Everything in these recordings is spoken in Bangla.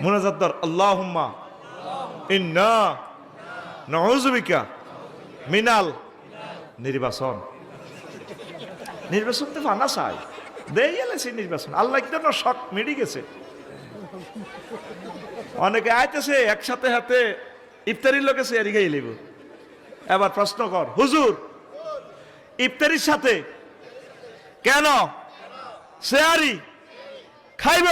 মুনাজাত দর আল্লাহুম্মা ইন্না নাউযু বিকা মিনাল নির্বাচন। নির্বাচন তো ফানা চাই দেই গেলেছে নির্বাচন। আল্লাহ একদম শখ মিটি গেছে। অনেকে আইতেছে একসাথে হাতে ইফতারির লোকে সেয়ারি খাই লিব। এবার প্রশ্ন কর, হুজুর ইফতারির সাথে কেন সেয়ারি খাইব?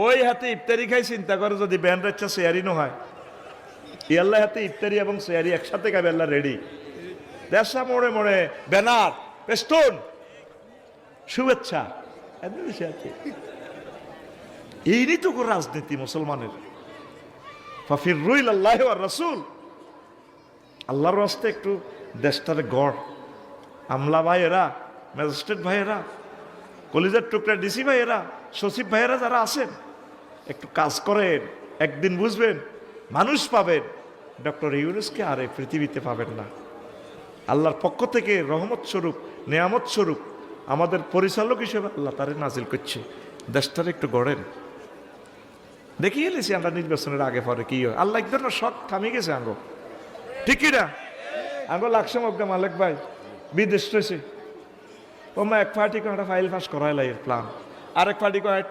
ওই হাতে ইফতারি খাই চিন্তা করে যদি ব্যান্ড রাচ্ছা সেয়ারি ন হয়, ইয়াল্লাহ হাতে ইফতারি এবং সেয়ারি একসাথে খাবে আল্লাহ রেডি। দেশা মোড়ে মোড়ে ব্যানার পেস্টুন শুভেচ্ছা এই তো রাজনীতি মুসলমানের। ফাফিরু ইলাল্লাহি ওয়ার রাসূল, আল্লাহর রাস্তে একটু দেশটারে গড়। আমলা ভাইয়েরা, ম্যাজিস্ট্রেট ভাইয়েরা, কলিজার টুকরা ডিসি ভাইয়েরা, সচিব ভাইয়েরা যারা আছেন একটু কাজ করেন, একদিন বুঝবেন মানুষ পাবেন ডক্টর ইউনূসকে আর এই পৃথিবীতে পাবেন না। আল্লাহর পক্ষ থেকে রহমত স্বরূপ, নেয়ামত স্বরূপ আমাদের পরিচালক হিসেবে আল্লাহ তারে নাজিল করছে। দেশটারে একটু গড়েন। দেখিয়ে এলেছি আমরা নির্বাচনের আগে পরে কি হয়। আল্লাহ একদম শখ থামি গেছে আঙ্গ, ঠিক না? আঙ্গ লাগছে মগ্গা মালিক ভাই বিদেশ রয়েছে, ওমা এক পার্টি একটা ফাইল পাস করাই লাগে প্ল্যান, আরেক পার্টি কয়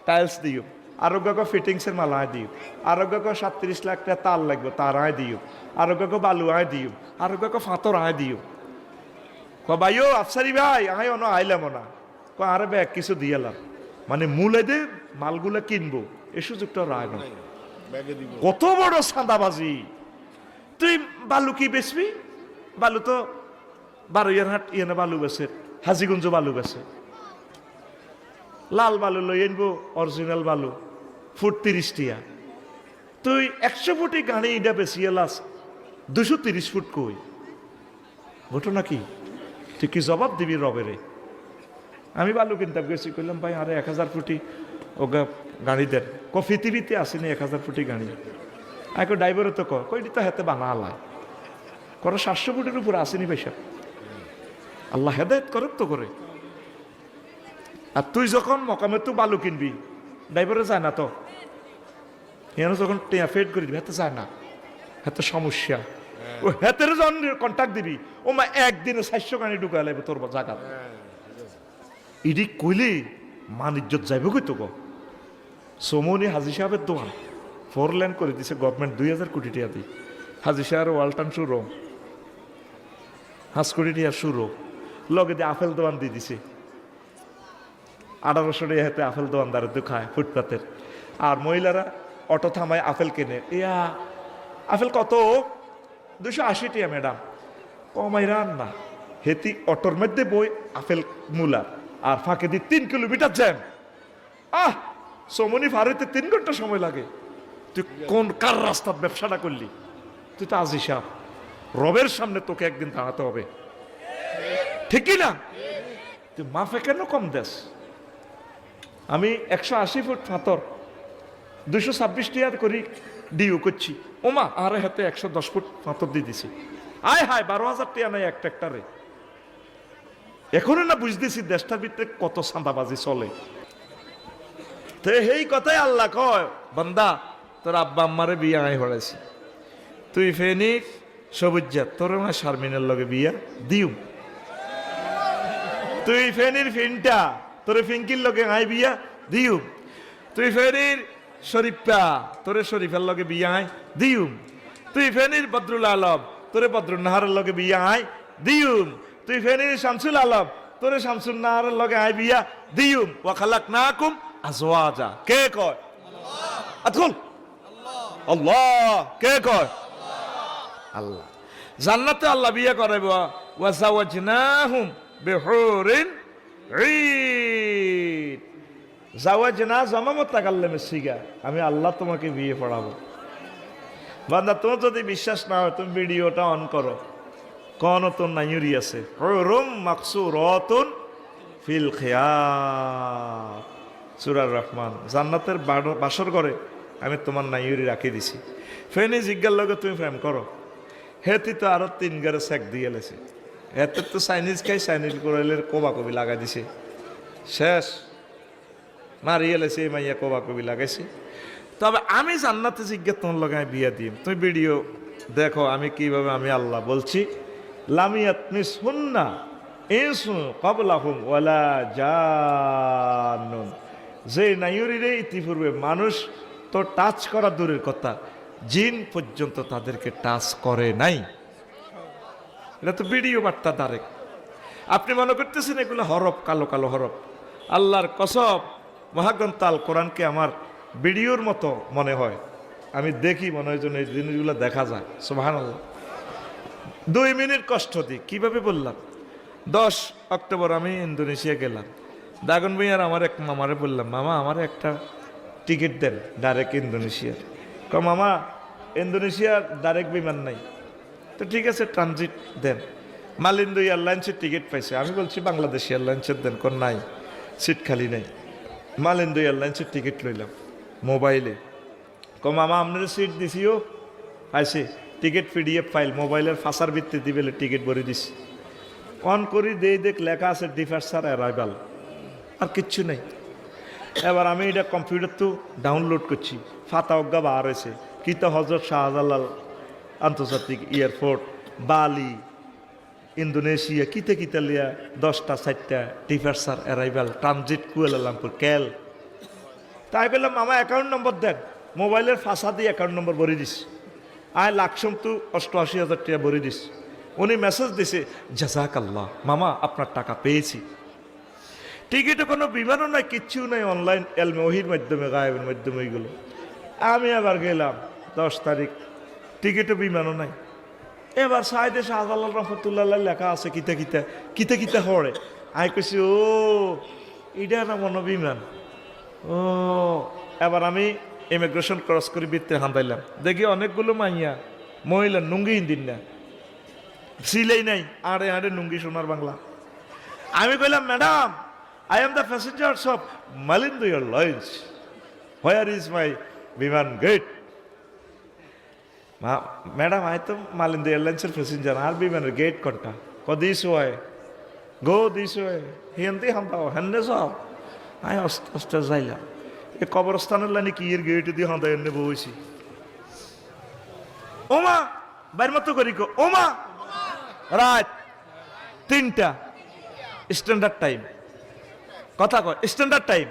টাইলস দিও, আরোগ্য ফিটিংসের মাল আয় দিও, আরোগ্য 37 লাখ টাকা তার লাগবে তার আয় দিও, আরোগ্য বালু আয় দিও, আরোগ্য ফাতর আয় দিও। ভাইও আফসারি ভাই আয় অন আইলাম না, আরে ব্যাগ কিছু দিয়েলাম, মানে মূলে দে মালগুলো কিনবো এই সুযোগটা রায় না। কত বড় সাদাবাজি! তুই বালু কি বেচবি? বালু তো বারুইয়ারহাট ইয়েনে বালু বেছে, হাজিগঞ্জ বালু বেছে। লাল বালু লই আনবো, অরিজিনাল বালু ফুট 30 টিয়া। তুই 100 ফুটি গাড়ি এটা বেশি এলাস 230 ফুট কই? ঘটনা কি? তুই কি জবাব দিবি রবেরে? আমি বালু কিনতাম গেছি, কইলাম ভাই আরে 1000 ফুটি ওগা গাড়ি দেন। পৃথিবীতে আসেনি 1000 ফুটি গাড়ি। আগে ড্রাইভারও তো কইটি তো হাতে বানা আলায় করো 700 ফুটের উপরে আসেনি পয়সা। আল্লাহ হেদায়েত করুক তো করে। আর তুই যখন মকামে তুই বালু কিনবি, ড্রাইভারে যায় না তো, এখানে যখন টেয়া ফেড করে দিবি হাতে যায় না, হাতে সমস্যা। ও হাতের যখন কন্ট্যাক্ট দিবি, ও মা একদিনে 400 গাড়ি ঢুকাই লাগবে তোর জায়গা। ইডি কইলে মান ইজ্জত যাইব কই তো? সোমনি হাজি সাহেবের দোকান 4 লেন করে দিছে গভর্নমেন্ট 2000 কোটি টাকা দিয়ে। হাজি সাহেবের ওয়ালটান শুরু, 5 কোটি টাকা শুরু, লগে দিয়ে আপেল দোকান দিয়ে দিছে 1800 টাকা হাতে আপেল দোকানদারের খায় ফুটপাতের। আর মহিলারা অটো থামায় আপেল কেনে। ইয়া আপেল কত? 280 টাকা ম্যাডাম। কমাই রান না, হেতি অটোর মধ্যে বই আপেল মূলা আর ফাঁকে দিয়ে 3 কিলোমিটার জ্যাম। সমনি ফারুতে 3 ঘন্টা সময় লাগে। তুই কোন কার রাস্তার ব্যবসাটা করলি? তুই তো আজি সাহেব, রবের সামনে তোকে একদিন দাঁড়াতে হবে, ঠিক না? তুই মাফে কেন কম দেশ? আমি 180 ফুট ফাতর 226 টাকা করি ডিউ করছি, ওমা আরে হাতে 110 ফুট ফাতর দিয়ে দিছি। আয় হায় 12,000 টাকা নাই এক ট্রাক্টরে। এখনো না বুঝতেছি দেশটার ভিতরে কত সাঁদাবাজি চলে। তো এই কথাই আল্লাহ কয়, বান্দা তোর আব্বা আম্মারে বিয়া আয় হড়াইছি, তুই ফেনিক সবুজ্জা তোর মা শারমিনের লগে বিয়া দিউ, তুই ফেনির ফিনটা তোরে ফিঙ্কির লগে আয় বিয়া দিউ, তুই ফেনির শরীফা তোরে শরীফের লগে বিয়া আয় দিউ, তুই ফেনির বদরুল আলম তোরে বদরুল নাহারের লগে বিয়া আয় দিউ, তুই ফেনির শামসুল আলম তোরে শামসুল নাহারের লগে আয় বিয়া দিউ। ওয়া খালাকনাকুম আজওয়াজা, কে কয়? আল্লাহ। আল্লাহ কে কয়? আল্লাহ। জান্নাতে আল্লাহ বিয়ে করাইব। ওয়া যাওয়াজনাহুম বিহুরিন ঈদ। যাওয়াজনা জামামত তাকাল্লামে সিগা, আমি আল্লাহ তোমাকে বিয়ে পড়াবো। বান্দা তোমার যদি বিশ্বাস না হয় তুমি ভিডিওটা অন করো, কোন তোর নাইরি আছে হুরুম মাকসুরাতুন ফিল খিয়াত, সূরা রহমান। জান্নাতের বাসর ঘরে আমি তোমার নাইরি রাখি দিছি। ফেনি জিজ্ঞার লগে তুমি প্রেম করো, হেতি তো আরো 3 গারে চেক দিয়ে লেছে। এতে তো চাইনিজ খাই, চাইনিজ কোরাইলের কোবা কবি লাগা দিছে, শেষ। মারিয়ে লেছে এই মাইয়া কবা কবি লাগাইছে। তবে আমি জান্নাতে জিজ্ঞেস তোমার লাগায় বিয়া দিম, তুমি ভিডিও দেখো আমি কিভাবে আমি আল্লাহ বলছি লামিয়াত মিসহুন্না ইনসু ক্বাবলাহুম ওয়ালা জান্নুন, যে নাইয়ুরিরে ইতিপূর্বে মানুষ তো টাচ করা দূরের কথা, জিন পর্যন্ত তাদেরকে টাচ করে নাই। এটা তো ভিডিও বার্তা ডাইরেক্ট। আপনি মনে করতেছেন এগুলো হরফ, কালো কালো হরফ। আল্লাহর কসম, মহাগ্রন্থ আল কোরআনকে আমার ভিডিওর মতো মনে হয়। আমি দেখি মনে হয় যেন এই জিনিসগুলো দেখা যায়। সুবহানাল্লাহ। 2 মিনিট কষ্ট দিই। কিভাবে বললাম? 10 অক্টোবর আমি ইন্দোনেশিয়া গেলাম। দাগন ভাই আর আমার এক মামারে বললাম, মামা আমার একটা টিকিট দেন ডাইরেক্ট ইন্দোনেশিয়ার। মামা ইন্দোনেশিয়ার ডাইরেক্ট বিমান নাই। তো ঠিক আছে ট্রানজিট দেন। মালিন্দু এয়ারলাইন্সের টিকিট পাইছে। আমি বলছি বাংলাদেশ এয়ারলাইন্সের দেন, কোন নাই, সিট খালি নাই। মালিন্দু এয়ারলাইন্সের টিকিট লইলাম মোবাইলে। মামা আপনার সিট দিছিও আইসে টিকিট পিডিএফ ফাইল মোবাইলের ফাঁসার ভিত্তিতে দিবে টিকিট ভরে দিছি। অন করি দেখ লেখা আছে ডিপার্চার অ্যারাইভাল, আর কিচ্ছু নেই। এবার আমি এটা কম্পিউটার তো ডাউনলোড করছি, ফাতা অজ্ঞা বার হয়েছে কিতা হজরত শাহজালাল আন্তর্জাতিক এয়ারপোর্ট বালি ইন্দোনেশিয়া কিতে কিতা লিয়া 10টা 4টা ডিপার্চার অ্যারাইভাল ট্রানজিট কুয়ালালামপুর ক্যাল। তাই বললাম মামা অ্যাকাউন্ট নম্বর দেন। মোবাইলের ফাঁসা দিয়ে অ্যাকাউন্ট নম্বর ভরে দিস। আয় লাকসম তো 88,000 টাকা ভরে দিস। উনি মেসেজ দিছে জাযাকাল্লাহ মামা আপনার টাকা পেয়েছি। টিকিটও কোনো বিমানও নাই, কিচ্ছু নাই, অনলাইন এলমে ওহির মাধ্যমে গায়েবের মাধ্যমে এইগুলো। আমি আবার গেলাম 10 তারিখ, টিকিটও বিমানও নাই। এবার সাইদে শাহজালাল রহমতুল্লাহ লেখা আছে কিতা কিতা কিতা কিতা হরে। আই কইছি ও এটা না মনো বিমান। ও এবার আমি ইমিগ্রেশন ক্রস করে ভিতরে হাঁদাইলাম, দেখি অনেকগুলো মাইয়া মহিলা নুঙ্গি হিন্দিন না, সিলেই নাই, আড়ে আড়ে নুঙ্গি সোনার বাংলা। আমি কইলাম madam I am the passengers of Malindo Airlines. Where is my বিমান গেট? ম্যাডাম আই তো মালিন্দু এয়ারলাইন্সের প্যাসেঞ্জার, আর বিমানের গেট কোনটা? দিস হয় গো দিস হয় হিন্দি হান্দাও হেন্নে সব। আমি আস্তে আস্তে যাইলাম। এ কবরস্থানের লাইনে কি এর গেট দিয়ে হাঁদা এনে বইছি। ওমা বাইর মতো করি কো ওমা রাত 3টা স্ট্যান্ডার্ড টাইম। কথা কয় স্ট্যান্ডার্ড টাইম।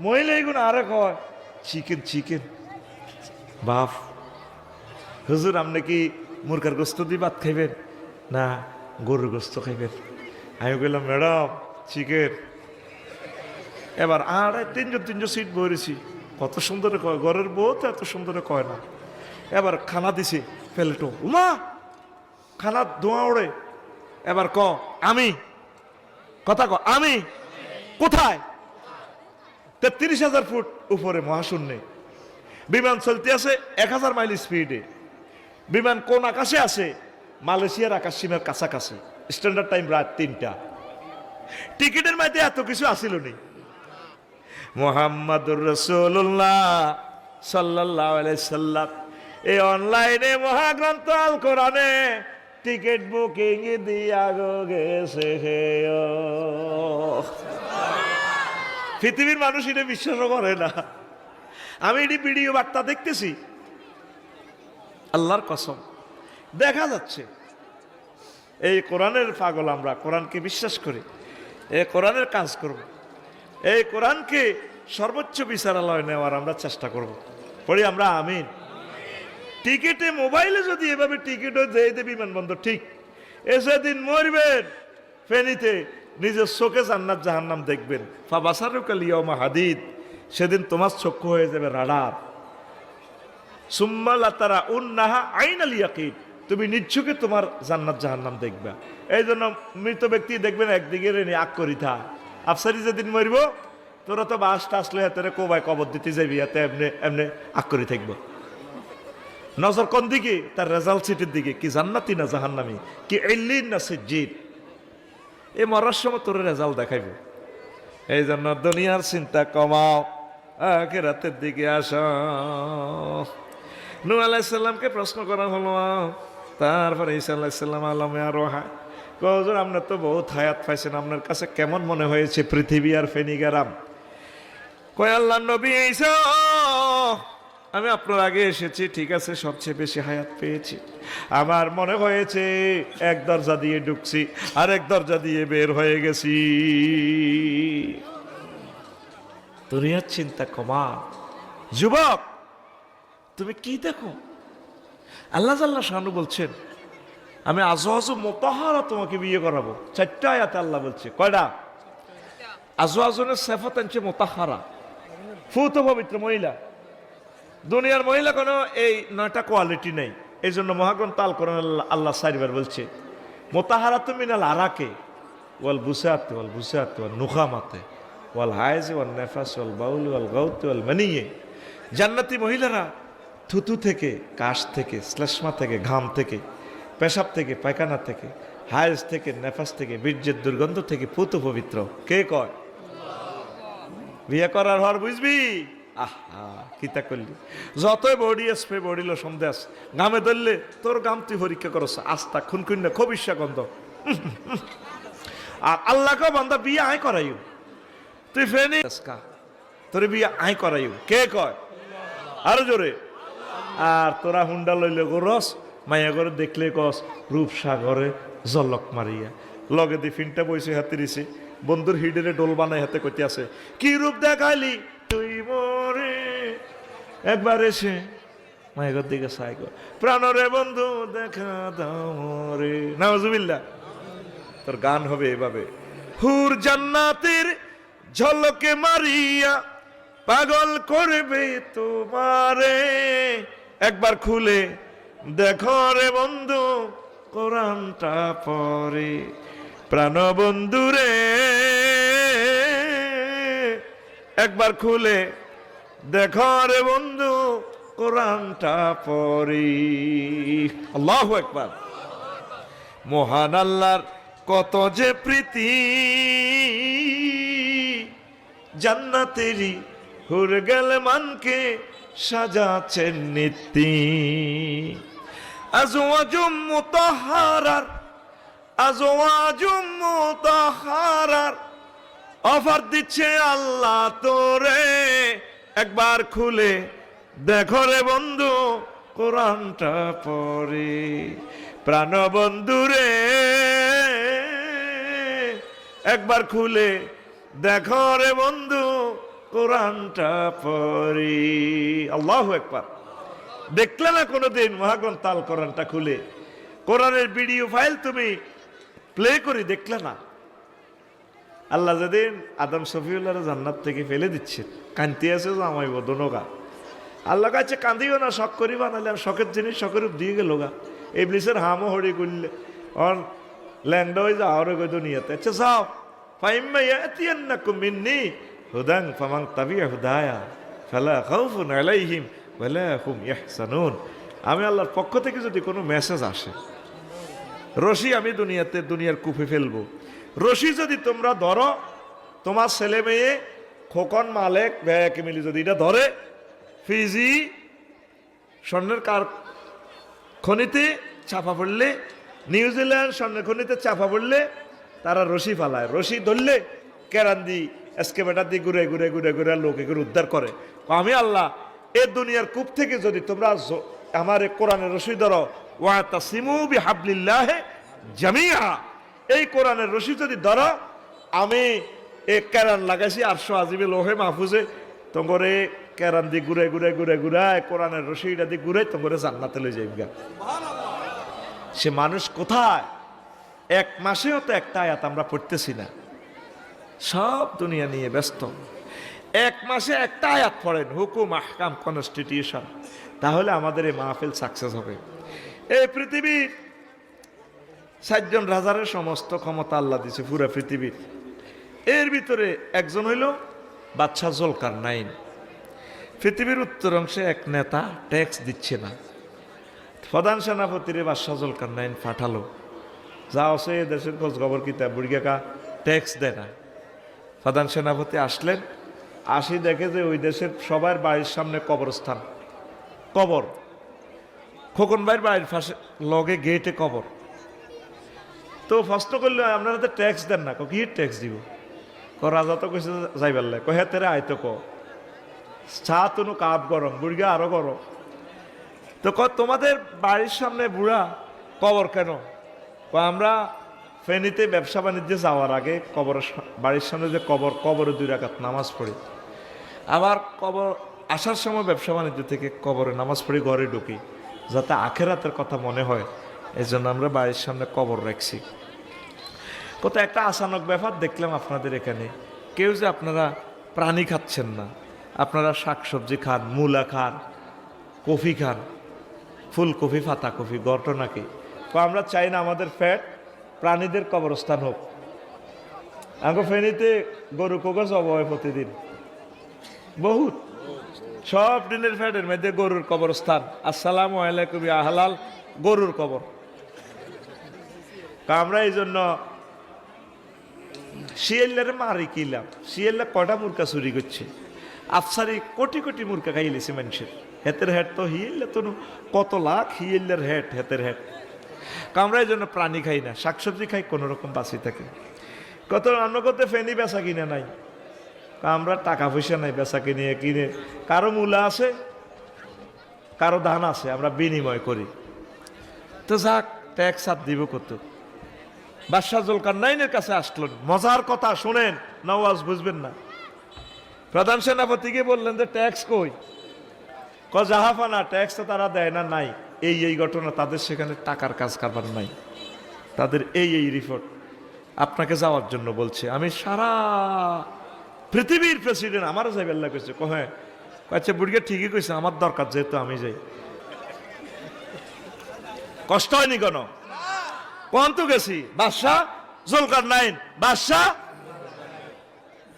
মহিলা এগুলো আরে কয় চিকেন চিকেন। বাপ হুজুর আপনি কি মুরগার গোস্ত দিয়ে ভাত খাইবেন না গরুর গোস্ত খাইবেন? আমি বললাম ম্যাডাম চিকেন। এবার আর 3জন সিট বইরেছি। কত সুন্দর কয়, ঘরের বউ তো এত সুন্দর কয় না। এবার খানা দিছে প্লেটো, উমা খানা ধোঁয়া ওড়ে। এবার আমি কথা আমি কোথায়? 33,000 ফুট উপরে মহাশূন্যে বিমান চলতে আছে 1000 মাইল স্পিডে। বিমান কোন আকাশে আছে? মালয়েশিয়ার আকাশ সীমার কাছাকাছি। স্ট্যান্ডার্ড টাইম রাত 3টা। টিকিটের মধ্যে এত কিছু আসিল নি। মুহাম্মাদুর রাসূলুল্লাহ সাল্লাল্লাহু আলাইহি সাল্লাম এই অনলাইনে মহাগ্রন্থ আল কোরআনে টিকিট বুকিং দিয়া গেছে। পৃথিবীর মানুষ এটা বিশ্বাস করে না। আমি এটি ভিডিও বার্তা দেখতেছি, আল্লাহর কসম দেখা যাচ্ছে। এই কোরআনের পাগল আমরা, কোরআনকে বিশ্বাস করি, এই কোরআনের কাজ করব, এই কোরআনকে সর্বোচ্চ বিচারালয় নেওয়ার আমরা চেষ্টা করব। পড়ি আমরা আমিন। টিকিটে মোবাইলে যদি এভাবে টিকিটও যেয়ে দে বিমানবন্দর ঠিক এসেদিন মরবেন ফেনীতে নিজের চোখে জান্নাত জাহান্নাম দেখবেন। ফাবাসারুকাল ইয়াউমা হাদিদ, সেদিন তোমার চক্ষু হয়ে যাবে রাডার। সুম্মা লাতারা উন্নাহা আইনাল ইয়াকিন, তুমি নিচ্ছকে তোমার জান্নাত জাহান্নাম দেখবা। এই জন্য মৃত ব্যক্তি দেখবেন একদিকে রে আগ করি থা আফসারি যেদিন মরব তোরা তো বাস টাস লই হাতে কোবায় কবর দিতে যাবি, হাতে এমনি এমনি আগ করি থাকবো। নজর কোন দিকে? তার রেজাল্ট সিটের দিকে, কি জান্নাতি না জাহান্নামি, কি ইল্লিন না সিজ্জিদ। এই মরার সময় তোর রেজাল্ট দেখাইব। এই জন্য দুনিয়ার চিন্তা কমাও, আখিরাতের দিকে আসো। নূহ আলাইহিস সালামকে প্রশ্ন করা হলো, তারপরে ঈসা আলাইহিস সালাম আলামে আরোহা হুজুর আপনার তো বহুত হায়াত পাইছেন, আপনার কাছে কেমন মনে হয়েছে পৃথিবী আর ফেনী গ্রাম? কয় আল্লাহর নবী ঈসা, আমি আপনার আগে এসেছি, ঠিক আছে, সবচেয়ে বেশি হায়াত পেয়েছি। আমার মনে হয়েছে এক দরজা দিয়ে ঢুকছি আর এক দরজা দিয়ে বের হয়ে গেছি। দুনিয়ার চিন্তা কমা। যুবক, তুমি কি দেখো? আল্লাহ জাল্লা শানু বলছেন, আমি আজওয়াজ মুতাহহারা তোমাকে বিয়ে করাবো। 4টা আয়াতে আল্লাহ বলছে। কয়টা? আজওয়াজের সিফাত আনছে মুতাহহারা, ফুত পবিত্র মহিলা। দুনিয়ার মহিলা কোনো এই 9টা কোয়ালিটি নেই। এই জন্য মহাগ্রন্থ আল কোরআন আল্লাহ 4বার বলছে মুতাহহারাতু মিনাল আরাকে ওয়াল বুসাত ওয়াল বুসাত ওয়াল নুখামাতে ওয়াল হায়জ ওয়াল নেফাস ওয়াল বাউল ওয়াল গাউত ওয়াল মানিয়ে। জান্নাতি মহিলারা থুতু থেকে, কাশ থেকে, শ্লেষ্মা থেকে, ঘাম থেকে, পেশাব থেকে, পায়খানা থেকে, হায়জ থেকে, নেফাস থেকে, বীর্যের দুর্গন্ধ থেকে পুত পবিত্র। কে কয়? বিয়ে করার হর বুঝবি? আহা, কিতা করলি? যতই বডি স্প্রে, বডি লোশন দেস, ঘামে ধরলে তোর গাম তুই পরীক্ষা করছ, আস্তা খুনখুন না, খুব ঈর্ষা গন্ধ। আর আল্লাহকে বান্দা বিয়ে আয় করাইও, তুই ফেনি তোর বিয়ে আয় করাইও। কে কয়? আরো জোরে। আর তোরা হুন্ডা লইলে গোরস, মাইয়া করে দেখলে কস রূপসাগরে জলক মারিয়া, লগে দি ফিনটা বইছে হাতে দিছে, বন্ধুর হিডেরে ডোল বানাই হাতে কইতে আছে, কি রূপ দেখাইলি তুই মোরে একবার এসে। মায়ের দিকে সাই গো, প্রাণরে বন্ধু দেখা দাও রে। নাউজুবিল্লাহ। তোর গান হবে এভাবে, হুর জান্নাতের ঝলকে মারিয়া পাগল করবে তোমারে, একবার খুলে দেখো রে বন্ধু কোরআনটা পড়ে। প্রাণ বন্ধু রে একবার খুলে দেখো রে বন্ধু কোরআনটা পড়ে। আল্লাহু আকবার। মহান আল্লাহর কত যে প্রীতি, জান্নাতেরই হুর গেল মানকে সাজাচ্ছেন নীতি। আজওয়াজুম মুতাহহারার, আজওয়াজুম মুতাহহারার অফার দিচ্ছে আল্লাহ তোরে, একবার খুলে দেখো রে বন্ধু কোরআনটা পড়ে। প্রাণ বন্ধু রে একবার খুলে দেখো রে বন্ধু কোরআনটা পড়ে। আল্লাহু আকবার। দেখলে না কোনোদিন মহাগ্রন্থ আল কোরআনটা খুলে? কোরআনের ভিডিও ফাইল তুমি প্লে করে দেখলে না? আল্লাহ যেদিন আদম শফিউল্লাহর জান্নাত থেকে ফেলে দিচ্ছে, কান্তি আছে যে আমায় বদনগা, আল্লাহ কাছে কান্দিও না, শখ করিবা, নাহলে আর শখের জিনিস শখের দিয়ে গেল গা। ইবলিসের হামও হরি করলে অন ল্যাংডা হয়ে যাও রে গই দুনিয়াতে। আচ্ছা যাও, ফাইম্মা ইয়াতিয়ান্নাকুম মিন্নি হুদান ফামান তাবিআ হুদায়া ফালা খাউফুন আলাইহিম ওয়ালা হুম ইয়াহসানুন। আমি আল্লাহর পক্ষ থেকে যদি কোনো মেসেজ আসে, রশি আমি দুনিয়াতে দুনিয়ার কুফে ফেলবো, রশি যদি তোমরা ধরো, তোমার ছেলে মেয়ে খোকন মালেক ব্যাকে মিলি যদি এটা ধরে, ফিজি স্বর্ণের কার খনিতে চাপা পড়লে, নিউজিল্যান্ড স্বর্ণের খনিতে চাপা পড়লে তারা রশি ফালায়, রশি ধরলে কেরান দি এসকেবেটার দিয়ে ঘুরে ঘুরে ঘুরে ঘুরে লোক এগুলো উদ্ধার করে। আমি আল্লাহ এ দুনিয়ার কূপ থেকে যদি তোমরা আমার কোরআনের রশি ধরো, ওয়াতাসিমু বিহাবলিল্লাহি জামিআ, এই কোরআনের রশি যদি ধরো, আমি এক কেরান লাগাইছি 800 আজিবে লোহে মাহফুজে, তোমরে কেরান দিয়ে ঘুরে ঘুরে ঘুরে ঘুরায় কোরআনের রশিটা দিয়ে ঘুরে তোমরে জান্নাতে লই যাইবা। সে মানুষ কোথায়? এক মাসেও তো একটা আয়াত আমরা পড়তেছি না, সব দুনিয়া নিয়ে ব্যস্ত। এক মাসে একটা আয়াত পড়েন, হুকুম আহকাম কনস্টিটিউশন, তাহলে আমাদের এই মাহফিল সাকসেস হবে। এই পৃথিবীর 7 জন রাজারের সমস্ত ক্ষমতা আল্লাহ দিছে পুরো পৃথিবীর। এর ভিতরে একজন হইল বাদশাহ জুলকারনাইন। পৃথিবীর উত্তর অংশে এক নেতা ট্যাক্স দিচ্ছে না, প্রধান সেনাপতিরে বাদশাহ জুলকারনাইন পাঠালো, যাও সে দেশের খোঁজ খবর কিতা বুড়িয়াকা ট্যাক্স দেয় না। প্রধান সেনাপতি আসলেন, আসি দেখে যে ওই দেশের সবার বাড়ির সামনে কবরস্থান, কবর, খোকন ভাইয়ের বাড়ির পাশে লগে গেটে কবর। তো প্রশ্ন করলো, আপনারা তো ট্যাক্স দেন না, কি ট্যাক্স দিব? রাজা তো কইছে যাইবার লাগে, কহে তেরে আয়তো ক চা তনু কাপ গরম, বুড়িগা আরো গরম। তো তোমাদের বাড়ির সামনে বুড়া কবর কেন? আমরা ফেনীতে ব্যবসা বাণিজ্যে যাওয়ার আগে বাড়ির সামনে যে কবরে 2 রাকাত নামাজ পড়ি, আবার কবর আসার সময় ব্যবসা বাণিজ্য থেকে কবরে নামাজ পড়ি, ঘরে ঢুকি, যাতে আখেরাতের কথা মনে হয়। এই জন্য আমরা বাড়ির সামনে কবর রাখছি। কত একটা আচানক ব্যাপার দেখলাম আপনাদের এখানে, কেউ যে আপনারা প্রাণী খাচ্ছেন না, আপনারা শাকসবজি খান, মূলা খান, কফি খান, ফুলকপি, পাতাকপি। ঘটনা কি? তো আমরা চাই না আমাদের ফ্যাট প্রাণীদের কবরস্থান হোক। আমাকে ফেনীতে গরু কোকা জব হয় প্রতিদিন, বহুত সব দিনের ফ্যাটের মধ্যে গরুর কবরস্থান। আসসালামু আলাইকুম ইয়া হালাল, গরুর কবর। আমরা এই জন্য শিয়াল্লারে মারি কিলাম। শিয়াল্লা কটা মুরকা চুরি করছে, আফসারি কোটি কোটি মুরকা খাইলেছে মানুষের। হেতের হেট তো হিয়াল্লা তো কত লাখ হিয়াল্লার হেট, হেতের হেট। আমরা এই জন্য প্রাণী খাই না, শাকসবজি খাই, কোনো রকম বাঁচি থাকে। কত অন্য করতে ফেনি বেচা কিনে নাই, আমরা টাকা পয়সা নাই বেচা কিনে। কারো মূলা আছে, কারো ধান আছে, আমরা বিনিময় করি। তো যাক, ট্যাক্স আর দিব কত? বাদশাহ জুলকারনাইনের কাছে আসলেন, মজার কথা শুনেন, নওয়াজ বুঝবেন না। প্রধান সেনাপতিকে বললেন যে ট্যাক্স কই? জাহাফানা, ট্যাক্স তো তারা দেয় না, নাই। এই ঘটনা, তাদের সেখানে টাকার কাজ কারবার নাই, তাদের এই রিপোর্ট। আপনাকে যাওয়ার জন্য বলছে। আমি সারা পৃথিবীর প্রেসিডেন্ট, আমারও যাই বেল্লা কইছে। হ্যাঁ, আচ্ছা বুড়িকে ঠিকই কইছে, আমার দরকার যেহেতু আমি যাই। কষ্ট হয়নি কেন? কোন তো গেছি বাদশাহ জুলকারনাইন, বাদশাহ।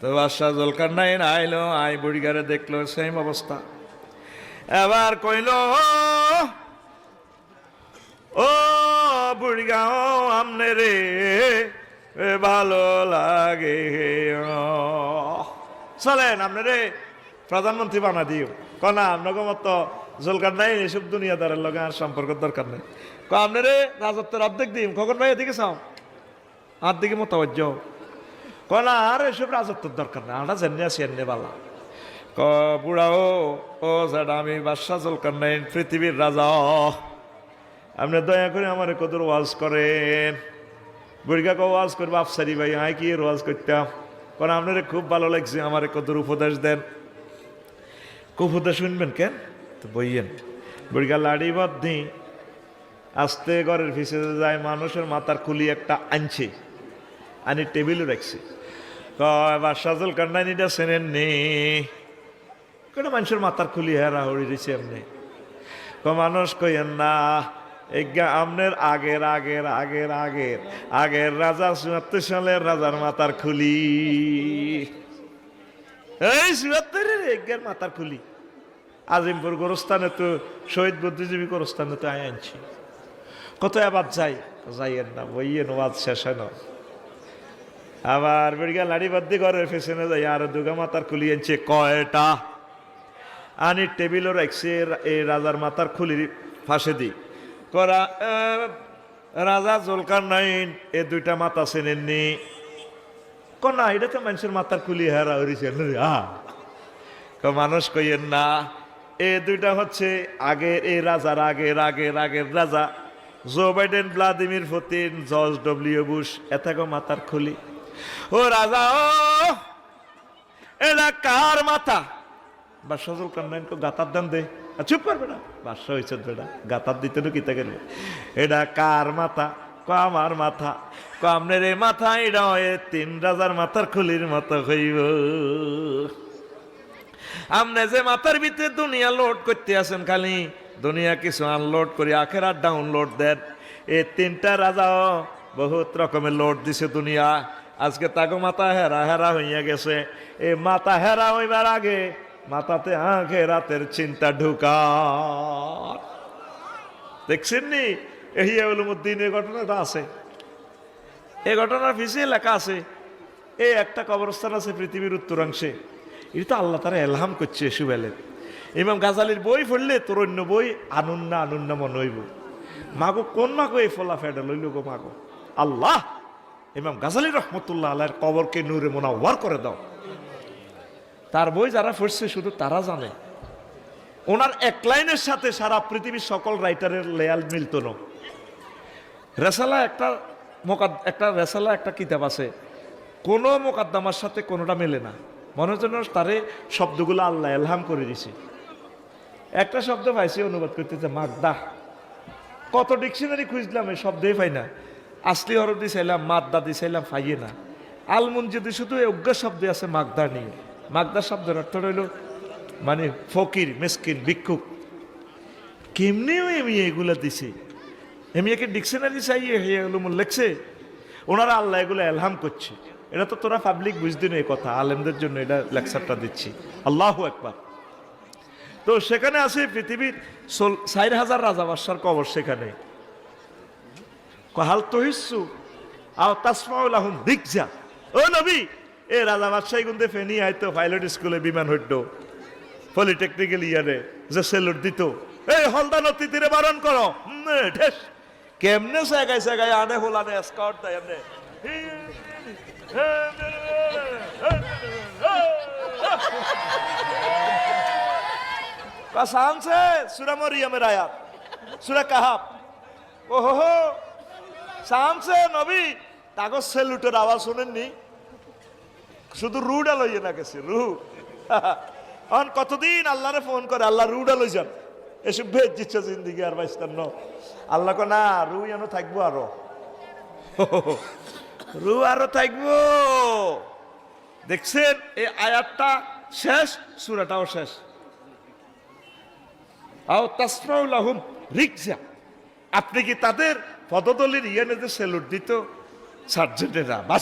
তো বাদশাহ জুলকারনাইন আইলো, বুড়িগারে দেখলো, সেম অবস্থা। এবার কইল, ও বুড়িগা, আমনে রে ভালো লাগে, চলেন আপনি রে প্রধানমন্ত্রী বানা দিও। কনা আপনাকে মতো জুলকারনাইন এসব দুনিয়াদারের লগে আর সম্পর্কের দরকার নেই। আপনি রে রাজত্বের অর্ধেক দিম। খগন ভাই এদিকে চাও, আর দিকে মোতাবজ্জ। কনা আর এসব রাজত্বের দরকার নেই, আমরা জেনে আছি এনে বালা। বুড়া, ও যেটা আমি বাদশাহ জুলকারনাইন, পৃথিবীর রাজা, আপনি দয়া করে আমার কদর ওয়াজ করেন। বুড়িকা ওয়াজ করবো আফসারি ভাই, আয় কি ওয়াজ করতাম। কারণ আপনারা খুব ভালো লাগছে, আমার কদর উপদেশ দেন। উপদেশ শুনবেন কেন? তো বইয়েন। বুড়িকা লাড়ি বাদ্ধি আস্তে ঘরের পিছিয়ে যায়, মানুষের মাথার খুলি একটা আনছে, আনি টেবিলও রাখছে। বাদশাহ জুলকারনাইন এটা চেনেন নি? কোনো মানুষের মাথার খুলি হেরা হড়ি দিছে এমনি। মানুষ কইেন না, আমনের আগের রাজা ৭৪ সালের রাজার মাথার খুলি, এই ৭৪-এর এজ্ঞার মাথার খুলি আজিমপুর গোরস্থানে, তো শহীদ বুদ্ধিজীবী গোরস্থানে তো আনছি। কত আবার যাইয়েন না, বইয়েন, ওয়াজ শেষ হয় না। আবার বেড়িয়া লাড়ি বাদ্দি ঘরের পেছনে যাই, আর 2 মাথার খুলি আনছে। কয়টা? আনি টেবিলও রাখছে, এই রাজার মাথার খুলির ফাঁসে দি করা। রাজা জুলকারনাইন এই 2টা মাথা চেনেননি? না, এটা তো মানুষের মাথার খুলি হেরা হয়েছে। মানুষ কইয়েন না, এই 2টা হচ্ছে আগের এই রাজার আগের রাজা Joe Biden, Vladimir Putin, George W Bush, এটাকে মাথার খুলি। ও রাজা, ও এটা কার মাথা? বাদশাহ জুলকারনাইনকে গাতার দান দে। চুপ করবে না, বাদশাহ হয়েছে বেটা, গাতার দিতে কিতা গেল। এটা কার মাথা? আমার মাথা। আপনার এই মাথা এটা 3 রাজার মাথার খুলির মতো হইব। আপনি যে মাথার ভিতরে দুনিয়া লোড করতে আছেন, খালি দুনিয়া কিছু আনলোড করে আখেরাত ডাউনলোড দেন। এই 3টা রাজাও বহুত রকমের লোড দিছে দুনিয়া। আজকে তাকে মাথা হেরা হইয়া গেছে। এই মাথা হেরা হইবার আগে মাথাতে আখেরাতের চিন্তা ঢুকা। দেখছেন নি? ইহইয়া উলুমুদ্দিন এই ঘটনাটা আছে, এই ঘটনার পিছিয়ে লেখা আছে। এই একটা কবরস্থান আছে পৃথিবীর উত্তরাংশে, এটা তো আল্লাহ তারা এলহাম করছে সুবেলের। ইমাম গাজালির বই পড়লে তোর অন্য বই আনুন্না মনে হইব। মাগো কোন মাগো এই ফলা ফেডা লইল গো মাগো, আল্লাহ ইমাম গাজালি রহমতুল্লাহ আল্লাহর কবরকে নূরে মুনাওয়ার করে দাও। তার বই যারা পড়ছে শুধু তারা জানে। ওনার এক লাইনের সাথে সারা পৃথিবীর সকল রাইটারের লেয়াল মিলত না। রেসালা একটা রেসালা একটা কিতাব আছে, কোনো মোকাদ্দমার সাথে কোনোটা মেলে না, মনে হচ্ছে তারে শব্দগুলো আল্লাহ এলহাম করে দিছে। একটা শব্দ পাইছি অনুবাদ করতেছে মাদ্দা, কত ডিকশনারি খুঁজলাম এই শব্দই পাই না। আসলি হরফ দিয়েছিলাম, মাদ্দা দিয়েছিলাম, পাইয়ে না। আলমুন যদি শুধু অজ্ঞ শব্দে আছে মাগদা নিয়ে। মাগদা শব্দের অর্থ রইল মানে ফকির, মিসকিন, ভিক্ষুক। কেমনিও এমি এগুলা দিছে, এমিয়াকে ডিকশনারি চাইয়ে এগুলো লেখছে। ওনারা আল্লাহ এগুলো এলহাম করছে। এটা তো তোরা পাবলিক বুঝদি না, এই কথা আলেমদের জন্য এটা লেকচারটা দিচ্ছি। আল্লাহু আকবার। তো সেখানে আছে পৃথিবীর 4,000 রাজা বাদশার কবর সেখানে। হাল তহিসু আও তাসমাউল আহুম দিকজা, ও নবী এ রাজা বাদশাহী গুন্দে ফেনি আইতো পাইলট স্কুলে বিমান হইতো, পলিটেকনিক্যাল ইয়ারে যে সেলুট দিত, এই হলদান অতিথিরে বারণ করো। ঠেস কেমনে জায়গায় জায়গায় আনে হোলানে স্কাউট দেয় এমনে। কাসানছে সূরা মরিয়মের আয়াত, সূরা কাহাফ। ওহো সামছে নবী কাগজ সেলুটের আওয়াজ শুনেননি? শুধু রুডা লইয়ে না গেছে, রু এখন কতদিন আল্লাহরে ফোন করে, আল্লাহ রুডা লই যান, এসব ভেজ দিচ্ছে জিন্দিগি আর বাইস্তান্ন। আল্লাহ কো না, রু এনো থাকবো, আরো রু আরো থাকবো। দেখছেন এই আয়াতটা শেষ, সূরাটাও শেষ। আও তাসমাউল আহুম রিকজা, আপনি কি তাদের পদদলির ইয়ানেদের সেলুট দিত সার্জেন্টেরা?